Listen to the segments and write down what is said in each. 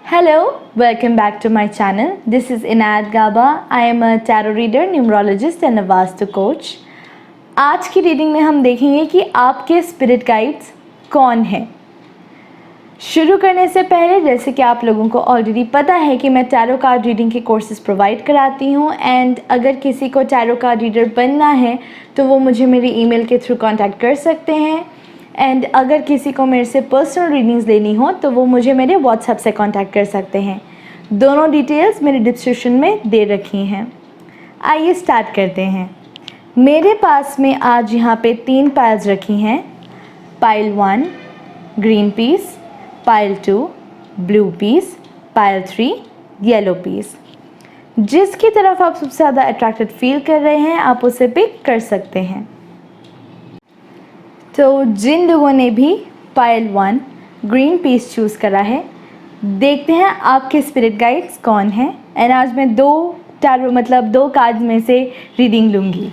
Hello, welcome back to my channel. This is Inayat Gaba. I am a tarot reader, numerologist and a Vastu coach. आज की reading में हम देखेंगे कि आपके स्पिरिट गाइड्स कौन हैं। शुरू करने से पहले जैसे कि आप लोगों को ऑलरेडी पता है कि मैं टैरो कार्ड रीडिंग के कोर्सेज प्रोवाइड कराती हूँ एंड अगर किसी को टैरो कार्ड रीडर बनना है तो वो मुझे मेरी ईमेल के थ्रू कांटेक्ट कर सकते हैं एंड अगर किसी को मेरे से पर्सनल रीडिंग्स लेनी हो तो वो मुझे मेरे व्हाट्सएप से कांटेक्ट कर सकते हैं। दोनों डिटेल्स मेरे डिस्क्रिप्शन में दे रखी हैं। आइए स्टार्ट करते हैं। मेरे पास में आज यहाँ पे 3 पाइल्स रखी हैं। Pile 1 green piece, pile 2 blue piece, pile 3 yellow piece. जिसकी तरफ आप सबसे ज़्यादा अट्रैक्टेड फील कर रहे हैं आप उसे पिक कर सकते हैं। तो जिन लोगों ने भी पाइल 1 ग्रीन पीस चूज़ करा है, देखते हैं आपके स्पिरिट गाइड्स कौन हैं एंड आज मैं 2 कार्ड में से रीडिंग लूँगी।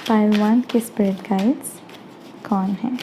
पाइल 1 के स्पिरिट गाइड्स कौन हैं?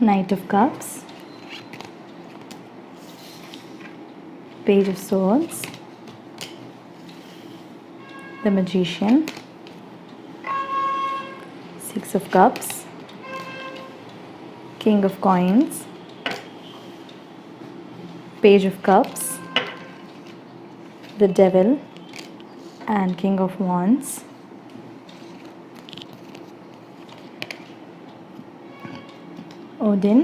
Knight of Cups, Page of Swords, the Magician, 6 of Cups, King of Coins, Page of Cups, the Devil and King of Wands. Odin,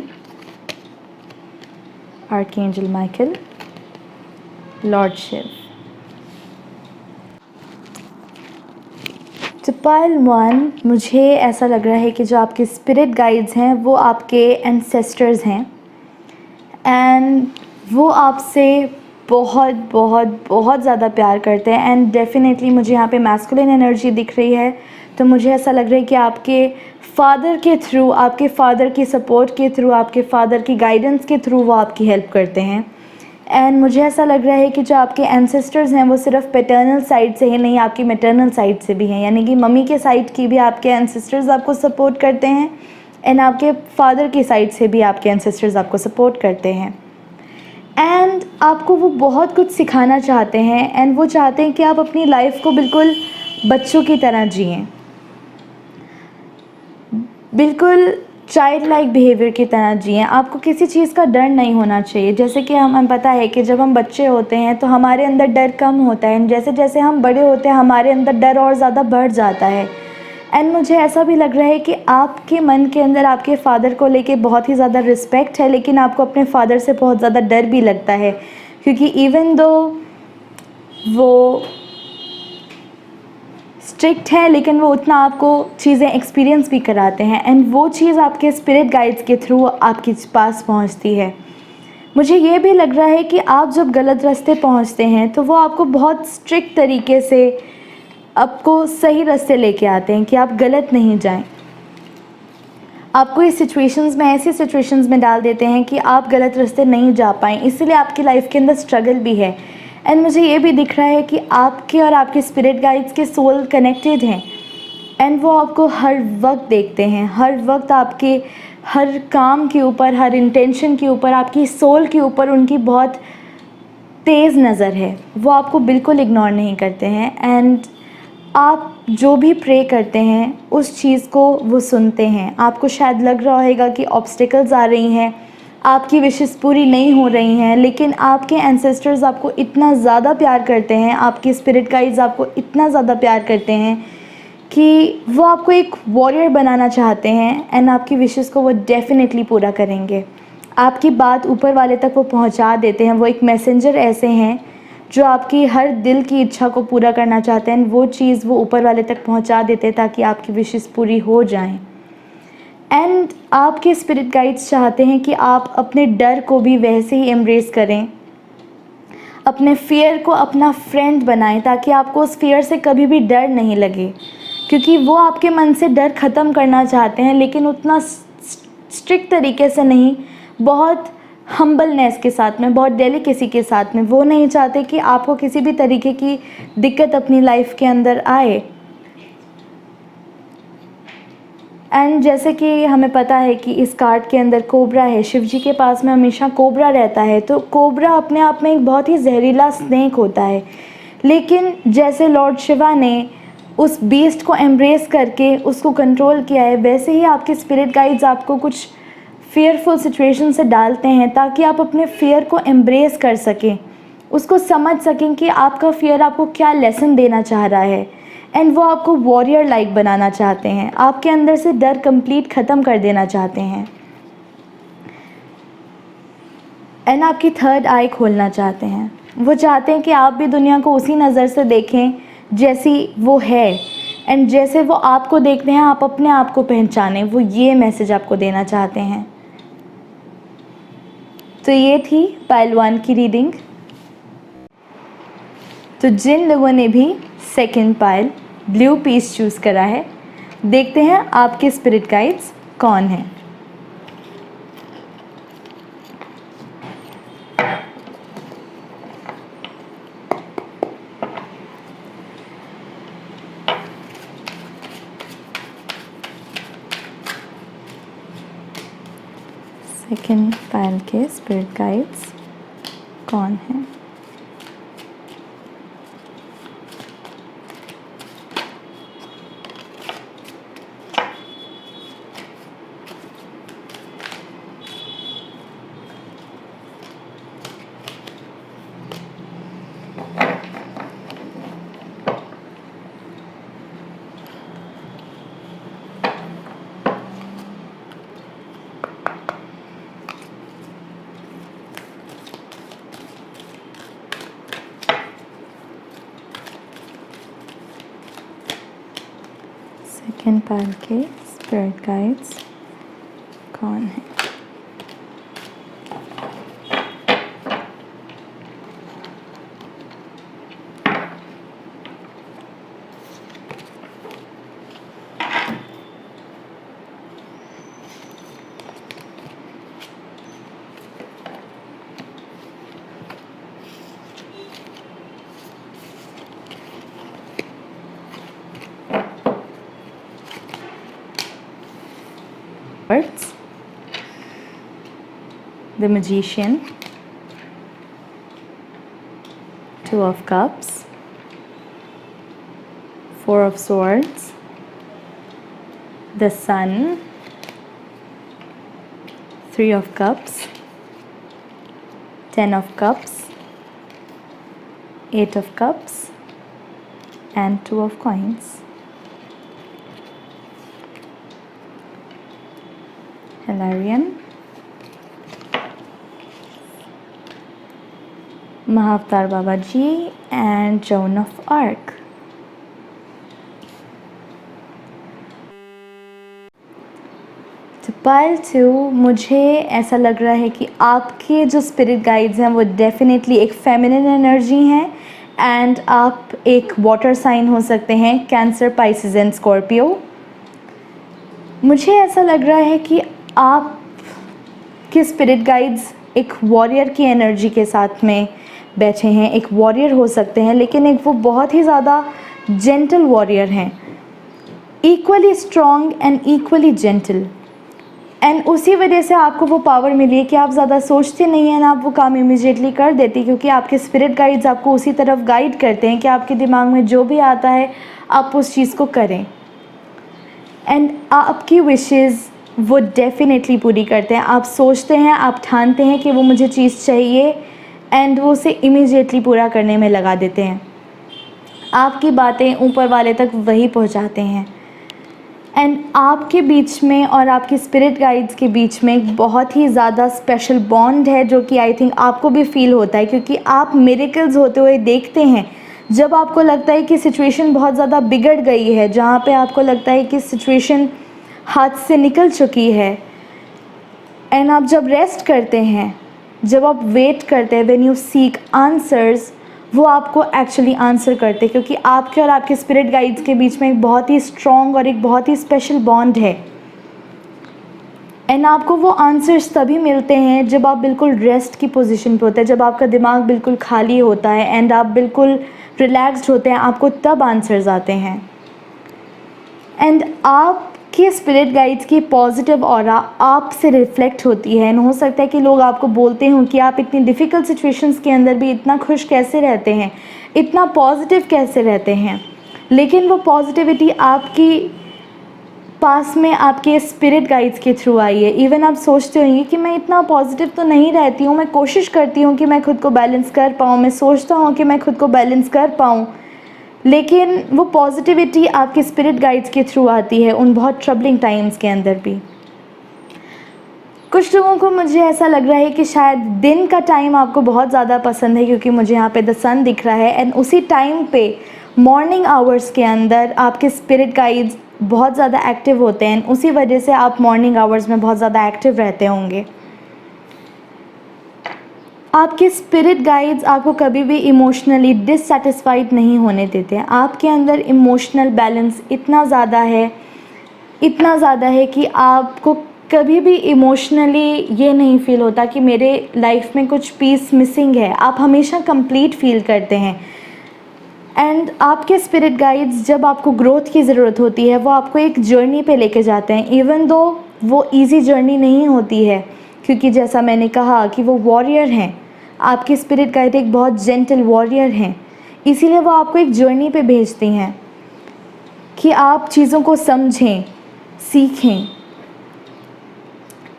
Archangel Michael, Lord Shiv. तो pile 1 मुझे ऐसा लग रहा है कि जो आपके स्पिरिट गाइड्स हैं वो आपके एंसेस्टर्स हैं एंड वो आपसे बहुत बहुत बहुत ज़्यादा प्यार करते हैं एंड डेफिनेटली मुझे यहाँ पे मैस्कुलिन एनर्जी दिख रही है। तो मुझे ऐसा लग रहा है कि आपके फादर के थ्रू, आपके फादर की सपोर्ट के थ्रू, आपके फादर की गाइडेंस के थ्रू वो आपकी हेल्प करते हैं एंड मुझे ऐसा लग रहा है कि जो आपके एंसेस्टर्स हैं वो सिर्फ पैटर्नल साइड से ही नहीं, आपकी मैटरनल साइड से भी हैं, यानी कि मम्मी के साइड की भी आपके एंसेस्टर्स आपको सपोर्ट करते हैं एंड आपके फादर की साइड से भी आपके एंसेस्टर्स आपको सपोर्ट करते हैं एंड आपको वो बहुत कुछ सिखाना चाहते हैं एंड वो चाहते हैं कि आप अपनी लाइफ को बिल्कुल बच्चों की तरह जिएं, बिल्कुल चाइल्ड लाइक बिहेवियर की तरह जिएं। आपको किसी चीज़ का डर नहीं होना चाहिए। जैसे कि हमें पता है कि जब हम बच्चे होते हैं तो हमारे अंदर डर कम होता है एंड जैसे जैसे हम बड़े होते हैं हमारे अंदर डर और ज़्यादा बढ़ जाता है एंड मुझे ऐसा भी लग रहा है कि आपके मन के अंदर आपके फ़ादर को लेके बहुत ही ज़्यादा रिस्पेक्ट है, लेकिन आपको अपने फ़ादर से बहुत ज़्यादा डर भी लगता है क्योंकि इवन दो वो स्ट्रिक्ट है लेकिन वो उतना आपको चीज़ें एक्सपीरियंस भी कराते हैं एंड वो चीज़ आपके स्पिरिट गाइड्स के थ्रू आपके पास पहुंचती है। मुझे ये भी लग रहा है कि आप जब गलत रास्ते पहुंचते हैं तो वो आपको बहुत स्ट्रिक्ट तरीके से आपको सही रास्ते लेके आते हैं कि आप गलत नहीं जाएं। आपको इस सिचुएशंस में, ऐसी सिचुएशंस में डाल देते हैं कि आप गलत रास्ते नहीं जा पाएँ, इसीलिए आपकी लाइफ के अंदर स्ट्रगल भी है एंड मुझे ये भी दिख रहा है कि आपके और आपके स्पिरिट गाइड्स के सोल कनेक्टेड हैं एंड वो आपको हर वक्त देखते हैं, हर वक्त आपके हर काम के ऊपर, हर इंटेंशन के ऊपर, आपकी सोल के ऊपर उनकी बहुत तेज़ नज़र है, वो आपको बिल्कुल इग्नोर नहीं करते हैं। एंड आप जो भी प्रे करते हैं उस चीज़ को वो सुनते हैं। आपको शायद लग रहा होगा कि ऑब्स्टिकल्स आ रही हैं, आपकी विशेस पूरी नहीं हो रही हैं, लेकिन आपके एंसेस्टर्स आपको इतना ज़्यादा प्यार करते हैं, आपके स्पिरिट गाइड्स आपको इतना ज़्यादा प्यार करते हैं कि वो आपको एक वॉरियर बनाना चाहते हैं। एंड आपकी विशेस को वो डेफिनेटली पूरा करेंगे। आपकी बात ऊपर वाले तक वो पहुंचा देते हैं। वो एक मैसेंजर ऐसे हैं जो आपकी हर दिल की इच्छा को पूरा करना चाहते हैं। वो चीज़ वो ऊपर वाले तक पहुंचा देते हैं ताकि आपकी विशेस पूरी हो जाएं। एंड आपके स्पिरिट गाइड्स चाहते हैं कि आप अपने डर को भी वैसे ही एम्ब्रेस करें, अपने फियर को अपना फ्रेंड बनाएं, ताकि आपको उस फियर से कभी भी डर नहीं लगे। क्योंकि वो आपके मन से डर ख़त्म करना चाहते हैं, लेकिन उतना स्ट्रिक्ट तरीके से नहीं, बहुत हम्बलनेस के साथ में, बहुत डेलिकेसी के साथ में। वो नहीं चाहते कि आपको किसी भी तरीके की दिक्कत अपनी लाइफ के अंदर आए। एंड जैसे कि हमें पता है कि इस कार्ड के अंदर कोबरा है, शिव जी के पास में हमेशा कोबरा रहता है। तो कोबरा अपने आप में एक बहुत ही जहरीला स्नेक होता है, लेकिन जैसे लॉर्ड शिवा ने उस बीस्ट को एम्ब्रेस करके उसको कंट्रोल किया है, वैसे ही आपके स्पिरिट गाइड्स आपको कुछ फियरफुल सिचुएशन से डालते हैं ताकि आप अपने फियर को एम्ब्रेस कर सकें, उसको समझ सकें कि आपका फियर आपको क्या लेसन देना चाह रहा है। एंड वो आपको वॉरियर लाइक बनाना चाहते हैं, आपके अंदर से डर कंप्लीट ख़त्म कर देना चाहते हैं। एंड आपकी थर्ड आई खोलना चाहते हैं। वो चाहते हैं कि आप भी दुनिया को उसी नज़र से देखें जैसी वो है, एंड जैसे वो आपको देखते हैं आप अपने आप को पहचानें। वो ये मैसेज आपको देना चाहते हैं। तो ये थी पाइल 1 की रीडिंग। तो जिन लोगों ने भी second pile blue piece choose करा है, देखते हैं आपके स्पिरिट गाइड्स कौन हैं। सेकंड पाइल के स्पिरिट गाइड्स कौन हैं। सेकंड पाइल के स्पिरिट गाइड्स कौन हैं। The Magician, 2 of Cups, 4 of Swords, the Sun, 3 of Cups, 10 of Cups, 8 of Cups, and 2 of Coins. Hilarion, Mahavatar Baba ji, and Joan of Arc. तो pile 2, मुझे ऐसा लग रहा है कि आपके जो स्पिरिट गाइड्स हैं वो डेफिनेटली एक फेमिनिन एनर्जी हैं। एंड आप एक वाटर साइन हो सकते हैं, कैंसर, पाइसेस एंड स्कॉर्पियो। मुझे ऐसा लग रहा है कि आप के स्पिरिट गाइड्स एक वॉरियर की एनर्जी के साथ में बैठे हैं। एक वॉरियर हो सकते हैं, लेकिन एक वो बहुत ही ज़्यादा जेंटल वॉरियर हैं, equally strong and equally gentle. And उसी वजह से आपको वो पावर मिली है कि आप ज़्यादा सोचते नहीं हैं ना, आप वो काम इमीडिएटली कर देती, क्योंकि आपके स्पिरिट गाइड्स आपको उसी तरफ गाइड करते हैं कि आपके दिमाग में जो भी आता है आप उस चीज़ को करें। एंड आपकी विशेज़ वो डेफिनेटली पूरी करते हैं। आप सोचते हैं, आप ठानते हैं कि वो मुझे चीज़ चाहिए, एंड वो उसे इमीडिएटली पूरा करने में लगा देते हैं। आपकी बातें ऊपर वाले तक वही पहुंचाते हैं। एंड आपके बीच में और आपके स्पिरिट गाइड्स के बीच में एक बहुत ही ज़्यादा स्पेशल बॉन्ड है, जो कि आई थिंक आपको भी फील होता है, क्योंकि आप मिरेकल्स होते हुए देखते हैं। जब आपको लगता है कि सिचुएशन बहुत ज़्यादा बिगड़ गई है, जहाँ पे आपको लगता है कि सिचुएशन हाथ से निकल चुकी है, एंड आप जब रेस्ट करते हैं, जब आप वेट करते हैं, व्हेन यू सीक आंसर्स, वो आपको एक्चुअली आंसर करते हैं, क्योंकि आपके और आपके स्पिरिट गाइड्स के बीच में एक बहुत ही स्ट्रॉन्ग और एक बहुत ही स्पेशल बॉन्ड है। एंड आपको वो आंसर्स तभी मिलते हैं जब आप बिल्कुल रेस्ट की पोजीशन पे होते हैं, जब आपका दिमाग बिल्कुल खाली होता है एंड आप बिल्कुल रिलैक्स्ड होते हैं, आपको तब आंसर्स आते हैं। एंड आपके स्पिरिट गाइड्स की पॉजिटिव ऑरा आपसे रिफ्लेक्ट होती है। एंड हो सकता है कि लोग आपको बोलते हों कि आप इतनी डिफ़िकल्ट सिचुएशंस के अंदर भी इतना खुश कैसे रहते हैं, इतना पॉजिटिव कैसे रहते हैं, लेकिन वो पॉजिटिविटी आपकी पास में आपके स्पिरिट गाइड्स के थ्रू आई है। इवन आप सोचते होंगे कि मैं इतना पॉजिटिव तो नहीं रहती हूँ, मैं कोशिश करती हूँ कि मैं खुद को बैलेंस कर पाऊँ, मैं सोचता हूँ कि मैं खुद को बैलेंस कर पाऊँ, लेकिन वो पॉजिटिविटी आपके स्पिरिट गाइड्स के थ्रू आती है उन बहुत ट्रबलिंग टाइम्स के अंदर भी। कुछ लोगों को मुझे ऐसा लग रहा है कि शायद दिन का टाइम आपको बहुत ज़्यादा पसंद है, क्योंकि मुझे यहाँ पे द सन दिख रहा है, एंड उसी टाइम पे मॉर्निंग आवर्स के अंदर आपके स्पिरिट गाइड्स बहुत ज़्यादा एक्टिव होते हैं, उसी वजह से आप मॉर्निंग आवर्स में बहुत ज़्यादा एक्टिव रहते होंगे। आपके स्पिरिट गाइड्स आपको कभी भी इमोशनली डिससेटिस्फाइड नहीं होने देते हैं। आपके अंदर इमोशनल बैलेंस इतना ज़्यादा है कि आपको कभी भी इमोशनली ये नहीं फील होता कि मेरे लाइफ में कुछ पीस मिसिंग है। आप हमेशा कंप्लीट फील करते हैं। एंड आपके स्पिरिट गाइड्स जब आपको ग्रोथ की ज़रूरत होती है, वो आपको एक जर्नी पे लेके जाते हैं, इवन दो वो इजी जर्नी नहीं होती है, क्योंकि जैसा मैंने कहा कि वो वॉरियर हैं। आपके स्पिरिट गाइड एक बहुत जेंटल वॉरियर हैं, इसीलिए वो आपको एक जर्नी पे भेजती हैं कि आप चीज़ों को समझें, सीखें।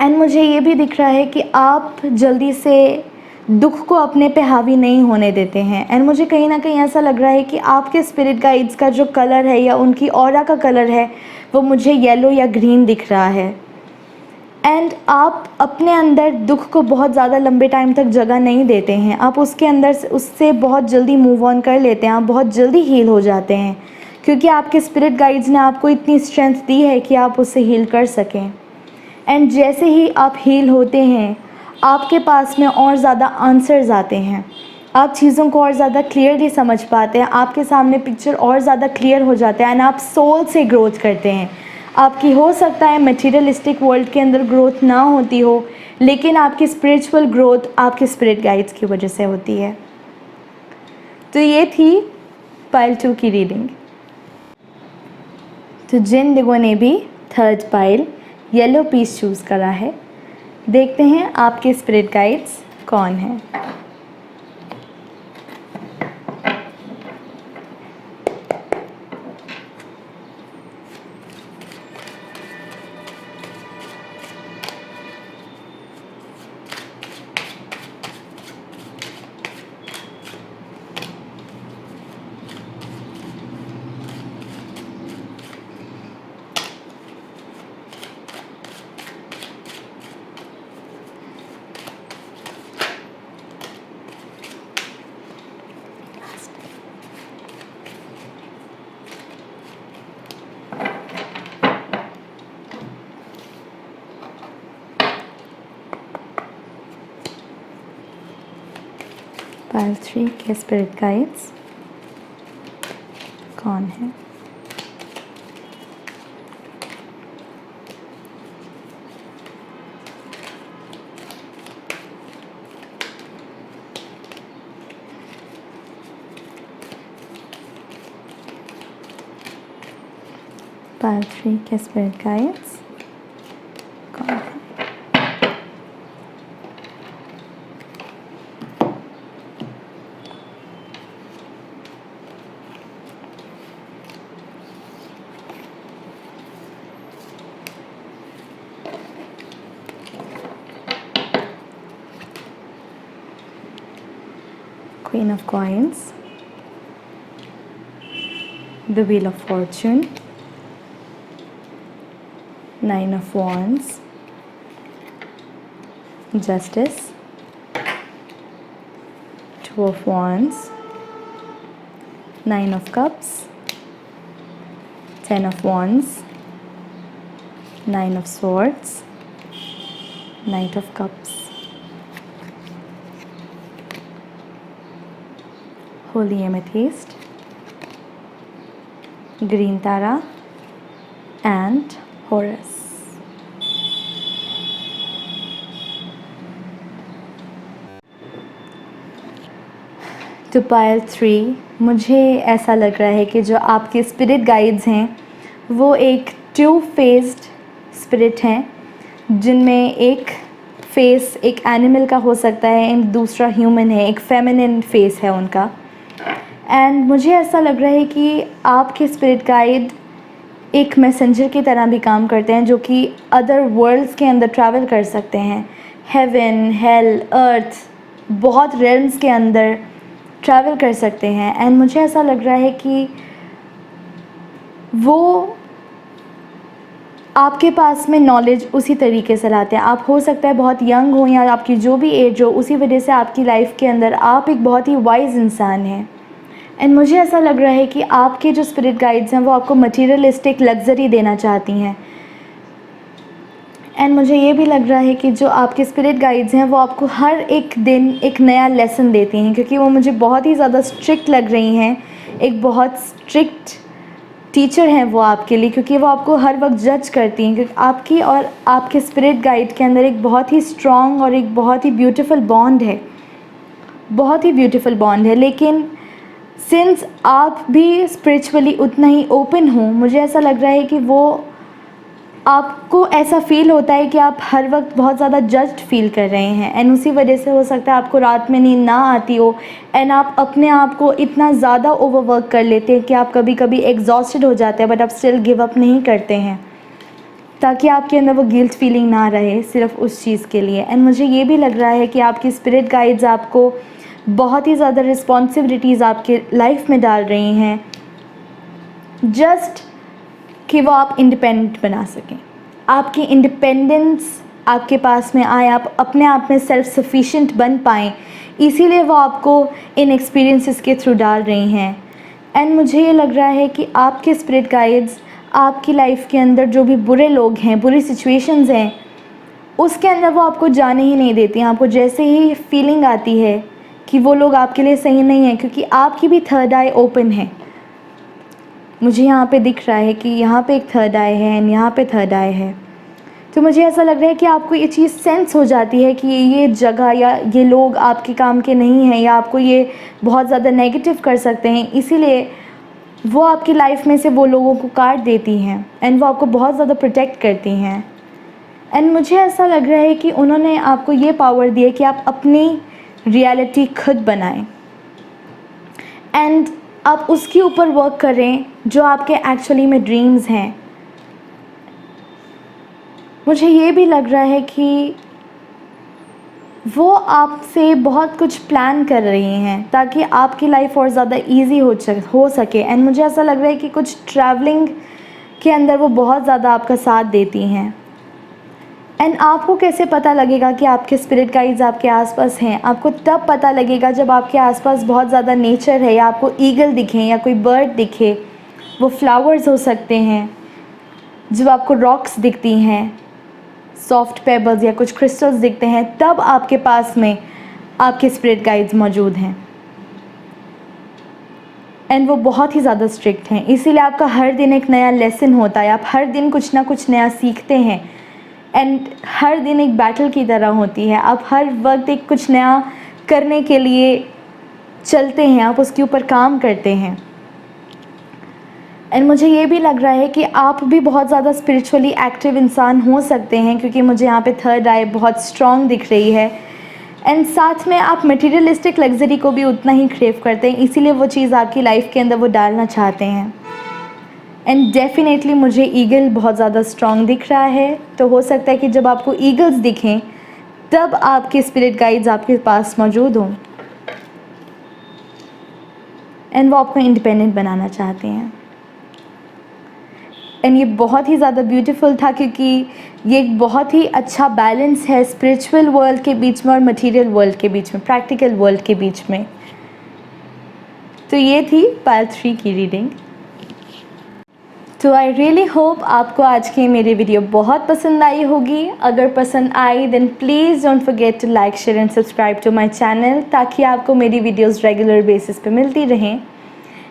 एंड मुझे ये भी दिख रहा है कि आप जल्दी से दुख को अपने पे हावी नहीं होने देते हैं। एंड मुझे कहीं ना कहीं ऐसा लग रहा है कि आपके स्पिरिट गाइड्स का जो कलर है या उनकी ऑरा का कलर है, वो मुझे येलो या ग्रीन दिख रहा है। एंड आप अपने अंदर दुख को बहुत ज़्यादा लंबे टाइम तक जगह नहीं देते हैं। आप उसके अंदर से उससे बहुत जल्दी मूव ऑन कर लेते हैं, आप बहुत जल्दी हील हो जाते हैं, क्योंकि आपके स्पिरिट गाइड्स ने आपको इतनी स्ट्रेंथ दी है कि आप उससे हील कर सकें। एंड जैसे ही आप हील होते हैं, आपके पास में और ज़्यादा आंसर्स आते हैं, आप चीज़ों को और ज़्यादा क्लियरली समझ पाते हैं, आपके सामने पिक्चर और ज़्यादा क्लियर हो जाता है, एंड आप सोल से ग्रोथ करते हैं। आपकी हो सकता है मटेरियलिस्टिक वर्ल्ड के अंदर ग्रोथ ना होती हो, लेकिन आपकी स्पिरिचुअल ग्रोथ आपके स्पिरिट गाइड्स की वजह से होती है। तो ये थी पाइल 2 की रीडिंग। तो जिन लोगों ने भी third pile yellow piece choose करा है, देखते हैं आपके स्पिरिट गाइड्स कौन हैं। पाइल 3 के स्पिरिट गाइड्स कौन है? पाइल 3 के स्पिरिट गाइड्स कौन है? Queen of Coins, the Wheel of Fortune, Nine of Wands, Justice, Two of Wands, Nine of Cups, Ten of Wands, Nine of Swords, Knight of Cups, Holy Amethyst, Green Tara, and Horus. तो पायल 3, मुझे ऐसा लग रहा है कि जो आपके spirit guides हैं वो एक 2 फेस्ड स्पिरिट हैं, जिनमें एक फेस एक एनिमल का हो सकता है एंड दूसरा ह्यूमन है, एक फेमिनिन फेस है उनका। एंड मुझे ऐसा लग रहा है कि आपके स्पिरिट गाइड एक मैसेंजर की तरह भी काम करते हैं, जो कि अदर वर्ल्ड्स के अंदर ट्रैवल कर सकते हैं, हेवन, हेल, अर्थ, बहुत रेल्म्स के अंदर ट्रैवल कर सकते हैं। एंड मुझे ऐसा लग रहा है कि वो आपके पास में नॉलेज उसी तरीके से लाते हैं। आप हो सकता है बहुत यंग हो या आपकी जो भी एज हो, उसी वजह से आपकी लाइफ के अंदर आप एक बहुत ही वाइज इंसान हैं। एंड मुझे ऐसा लग रहा है कि आपके जो स्पिरिट गाइड्स हैं वो आपको मटीरियलिस्टिक लग्जरी देना चाहती हैं। एंड मुझे ये भी लग रहा है कि जो आपके स्पिरिट गाइड्स हैं वो आपको हर एक दिन एक नया लेसन देती हैं, क्योंकि वो मुझे बहुत ही ज़्यादा स्ट्रिक्ट लग रही हैं। एक बहुत स्ट्रिक्ट टीचर हैं वो आपके लिए, क्योंकि वो आपको हर वक्त जज करती हैं, क्योंकि आपकी और आपके स्पिरिट गाइड के अंदर एक बहुत ही स्ट्रॉन्ग और एक बहुत ही ब्यूटीफुल बॉन्ड है, बहुत ही ब्यूटीफुल बॉन्ड है। लेकिन सिंस आप भी स्पिरिचुअली उतना ही ओपन हो, मुझे ऐसा लग रहा है कि वो आपको ऐसा फ़ील होता है कि आप हर वक्त बहुत ज़्यादा जज्ड फील कर रहे हैं। एंड उसी वजह से हो सकता है आपको रात में नींद ना आती हो, एंड आप अपने आप को इतना ज़्यादा ओवरवर्क कर लेते हैं कि आप कभी कभी एग्जॉस्टेड हो जाते हैं, बट आप स्टिल गिव अप नहीं करते हैं, ताकि आपके अंदर वो गिल्ट फीलिंग ना रहे सिर्फ उस चीज़ के लिए। एंड मुझे ये भी लग रहा है कि आपकी स्पिरिट गाइड्स आपको बहुत ही ज़्यादा रिस्पॉन्सिबिलिटीज़ आपके लाइफ में डाल रही हैं, जस्ट कि वो आप इंडिपेंडेंट बना सकें, आपकी इंडिपेंडेंस आपके पास में आए, आप अपने आप में सेल्फ सफिशिएंट बन पाएँ, इसीलिए वो आपको इन एक्सपीरियंसेस के थ्रू डाल रही हैं। एंड मुझे ये लग रहा है कि आपके स्पिरिट गाइड्स आपकी लाइफ के अंदर जो भी बुरे लोग हैं, बुरी सिचुएशंस हैं, उसके अंदर वो आपको जाने ही नहीं देती हैं। आपको जैसे ही फीलिंग आती है कि वो लोग आपके लिए सही नहीं है, क्योंकि आपकी भी थर्ड आई ओपन है। मुझे यहाँ पे दिख रहा है कि यहाँ पे एक थर्ड आई है एंड यहाँ पे थर्ड आई है। तो मुझे ऐसा लग रहा है कि आपको ये चीज़ सेंस हो जाती है कि ये जगह या ये लोग आपके काम के नहीं हैं, या आपको ये बहुत ज़्यादा नेगेटिव कर सकते हैं, इसीलिए वो आपकी लाइफ में से वो लोगों को काट देती हैं एंड वो आपको बहुत ज़्यादा प्रोटेक्ट करती हैं। एंड मुझे ऐसा लग रहा है कि उन्होंने आपको ये पावर दी है कि आप अपनी रियलिटी खुद बनाएं एंड आप उसके ऊपर वर्क करें जो आपके एक्चुअली में ड्रीम्स हैं। मुझे ये भी लग रहा है कि वो आपसे बहुत कुछ प्लान कर रही हैं ताकि आपकी लाइफ और ज़्यादा इजी हो सके। एंड मुझे ऐसा लग रहा है कि कुछ ट्रैवलिंग के अंदर वो बहुत ज़्यादा आपका साथ देती हैं। एंड आपको कैसे पता लगेगा कि आपके स्पिरिट गाइड्स आपके आसपास हैं? आपको तब पता लगेगा जब आपके आसपास बहुत ज़्यादा नेचर है, या आपको ईगल दिखे या कोई बर्ड दिखे, वो फ्लावर्स हो सकते हैं, जब आपको रॉक्स दिखती हैं, सॉफ्ट पेबल्स या कुछ क्रिस्टल्स दिखते हैं, तब आपके पास में आपके स्पिरिट गाइड्स मौजूद हैं। एंड वो बहुत ही ज़्यादा स्ट्रिक्ट हैं, इसीलिए आपका हर दिन एक नया लेसन होता है, आप हर दिन कुछ ना कुछ नया सीखते हैं। एंड हर दिन एक बैटल की तरह होती है, आप हर वक्त एक कुछ नया करने के लिए चलते हैं, आप उसके ऊपर काम करते हैं। एंड मुझे ये भी लग रहा है कि आप भी बहुत ज़्यादा स्पिरिचुअली एक्टिव इंसान हो सकते हैं, क्योंकि मुझे यहाँ पे थर्ड आई बहुत स्ट्रॉन्ग दिख रही है। एंड साथ में आप मटेरियलिस्टिक लग्जरी को भी उतना ही क्रेव करते हैं, इसीलिए वो चीज़ आपकी लाइफ के अंदर वो डालना चाहते हैं। एंड डेफिनेटली मुझे ईगल बहुत ज़्यादा स्ट्रॉन्ग दिख रहा है, तो हो सकता है कि जब आपको ईगल्स दिखें तब आपके स्पिरिट गाइड्स आपके पास मौजूद हों। एंड वो आपको इंडिपेंडेंट बनाना चाहते हैं। एंड ये बहुत ही ज़्यादा ब्यूटीफुल था क्योंकि ये एक बहुत ही अच्छा बैलेंस है स्पिरिचुअल वर्ल्ड के बीच में और मटेरियल वर्ल्ड के बीच में, प्रैक्टिकल वर्ल्ड के बीच में। तो ये थी पाइल 3 की रीडिंग। तो आई रियली होप आपको आज की मेरी वीडियो बहुत पसंद आई होगी। अगर पसंद आई then please don't forget to like, share and subscribe to my channel, ताकि आपको मेरी वीडियोस रेगुलर बेसिस पे मिलती रहें।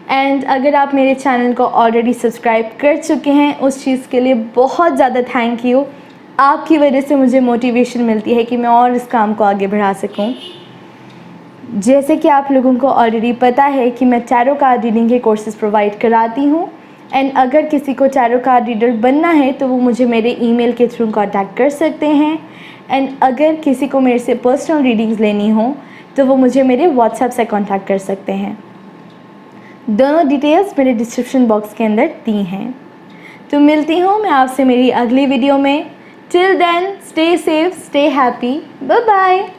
एंड अगर आप मेरे चैनल को ऑलरेडी सब्सक्राइब कर चुके हैं, उस चीज़ के लिए बहुत ज़्यादा थैंक यू। आपकी वजह से मुझे मोटिवेशन मिलती है कि मैं और इस काम को आगे बढ़ा सकूं। जैसे कि आप लोगों को ऑलरेडी पता है कि मैं टैरो कार्ड रीडिंग के कोर्सेज़ प्रोवाइड कराती हूँ। एंड अगर किसी को टैरो कार्ड रीडर बनना है तो वो मुझे मेरे ईमेल के थ्रू कांटेक्ट कर सकते हैं। एंड अगर किसी को मेरे से पर्सनल रीडिंग्स लेनी हो तो वो मुझे मेरे व्हाट्सएप से कांटेक्ट कर सकते हैं। दोनों डिटेल्स मेरे डिस्क्रिप्शन बॉक्स के अंदर दी हैं। तो मिलती हूँ मैं आपसे मेरी अगली वीडियो में। Till then stay safe, stay happy, bye bye.